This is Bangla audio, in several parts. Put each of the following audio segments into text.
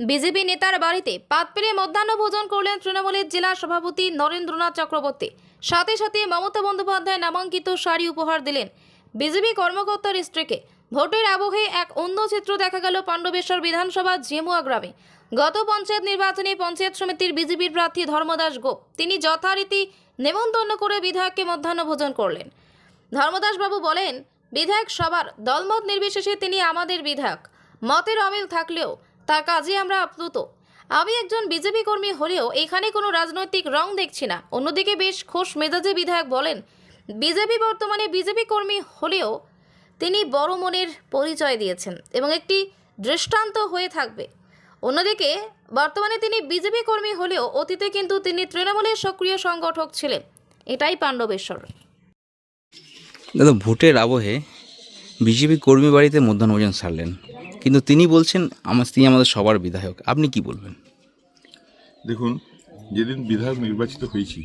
বিজেপি নেতার বাড়িতে পাত পেরে মধ্যাহ্ন ভোজন করলেন তৃণমূলের জেলা সভাপতি নরেন্দ্রনাথ চক্রবর্তী। সাথে সাথে মমতা বন্দ্যোপাধ্যায় নামাঙ্কিত শাড়ি উপহার দিলেন বিজেপি কর্মকর্তার স্ত্রীকে। ভোটের আবহে এক অন্য চিত্র দেখা গেল পাণ্ডবেশ্বর বিধানসভা জেমুয়া গ্রামে। গত পঞ্চায়েত নির্বাচনে পঞ্চায়েত সমিতির বিজেপির প্রার্থী ধর্মদাস গোপ তিনি যথারীতি নেমন্তন্ন করে বিধায়ককে মধ্যাহ্ন ভোজন করলেন। ধর্মদাস বাবু বলেন, বিধায়ক সবার দলমত নির্বিশেষে তিনি আমাদের বিধায়ক। মতের অমিল থাকলেও তার কাজে আমরা আপ্লুত। আমি একজন বিজেপি কর্মী হলেও এখানে কোনো রাজনৈতিক রং দেখছি না। অন্যদিকে বেশ খোশ মেজাজে বিধায়ক বলেন, বিজেপি বর্তমানে বিজেপি কর্মী হলেও তিনি বড় মনের পরিচয় দিয়েছেন এবং একটি দৃষ্টান্ত হয়ে থাকবে। অন্যদিকে বর্তমানে তিনি বিজেপি কর্মী হলেও অতীতে কিন্তু তিনি তৃণমূলের সক্রিয় সংগঠক ছিলেন। এটাই পাণ্ডবেশ্বর। দাদা, ভোটের আবহে বিজেপি কর্মী বাড়িতে মধ্যাহ্ন ভোজন সারলেন, কিন্তু তিনি বলছেন তিনি আমাদের সবার বিধায়ক। আপনি কি বলবেন? দেখুন, যেদিন বিধায়ক নির্বাচিত হয়েছি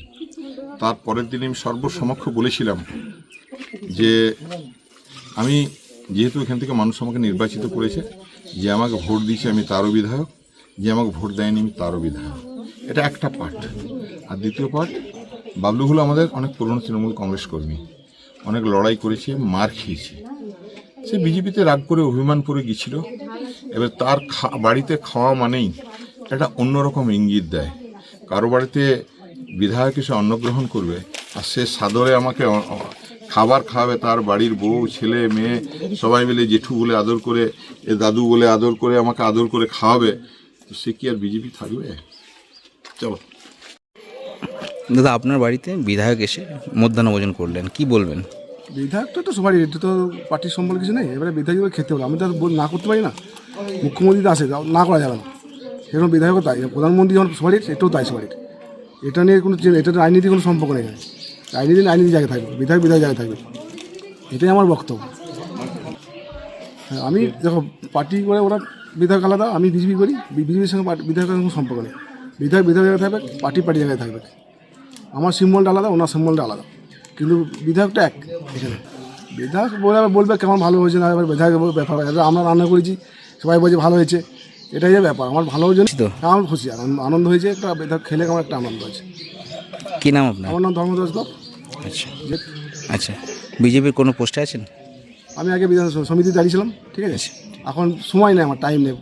তার পরের দিন আমি সর্বসমক্ষ বলেছিলাম যে আমি যেহেতু এখান থেকে মানুষ আমাকে নির্বাচিত করেছে, যে আমাকে ভোট দিয়েছে আমি তারও বিধায়ক, যে আমাকে ভোট দেয়নি আমি তারও বিধায়ক। এটা একটা পার্ট। আর দ্বিতীয় পার্ট, বাবলু হলো আমাদের অনেক পুরনো তৃণমূল কংগ্রেস কর্মী, অনেক লড়াই করেছে, মার খেয়েছে। সে বিজেপিতে রাগ করে অভিমান করে গিয়েছিল। এবার তার বাড়িতে খাওয়া মানেই একটা অন্যরকম ইঙ্গিত দেয়। কারো বাড়িতে বিধায়ক এসে অন্নগ্রহণ করবে আর সে সাদরে আমাকে খাবার খাওয়াবে, তার বাড়ির বউ ছেলে মেয়ে সবাই মিলে জেঠু বলে আদর করে, এ দাদু বলে আদর করে আমাকে আদর করে খাওয়াবে, তো সে কি আর বিজেপি থাকবে? চলো। দাদা, আপনার বাড়িতে বিধায়ক এসে মধ্যাহ্ন ভোজন করলেন, কি বলবেন? বিধায়কটা তো সবারই, এটা তো পার্টির সম্বল কিছু নেই। এবারে বিধায়ক খেতে হবে, আমি তো না করতে পারি না। মুখ্যমন্ত্রী আসে, না করা যাবে না। সেরকম বিধায়কও তাই, প্রধানমন্ত্রী যখন সবারই, এটাও তাই সবারই। এটা নিয়ে কোনো এটা রাজনীতি কোনো সম্পর্ক নেই। রাজনীতি জায়গায় থাকবে, বিধায়ক জায়গায় থাকবে, এটাই আমার বক্তব্য। আমি দেখো, পার্টি করে ওরা বিধায়ক আলাদা, আমি বিজেপি করি, বিজেপির সঙ্গে বিধায়কের কোনো সম্পর্ক নেই। বিধায়ক জায়গায় থাকবে, পার্টি জায়গায় থাকবে। আমার সিম্বলটা আলাদা, ওনার সিম্বলটা আলাদা, কিন্তু বিধায়কটা এক। এখানে বিধায়ক বলবে কেমন ভালো হয়েছে না, এবার বিধায়ক ব্যাপার। আমরা রান্না করেছি, সবাই বলছে ভালো হয়েছে, এটাই যে ব্যাপার। আমার ভালো হয়েছে তো আমার খুশি, আনন্দ হয়েছে। একটা বিধায়ক খেলে আমার একটা আনন্দ হয়েছে। কি নাম আপনার? আমার নাম ধর্মদাস গোপ। আচ্ছা আচ্ছা, বিজেপির কোনো পোস্টে আছেন? আমি আগে বিধান সমিতি দাঁড়িয়েছিলাম, ঠিক আছে। এখন সময় নেই, আমার টাইম নেই।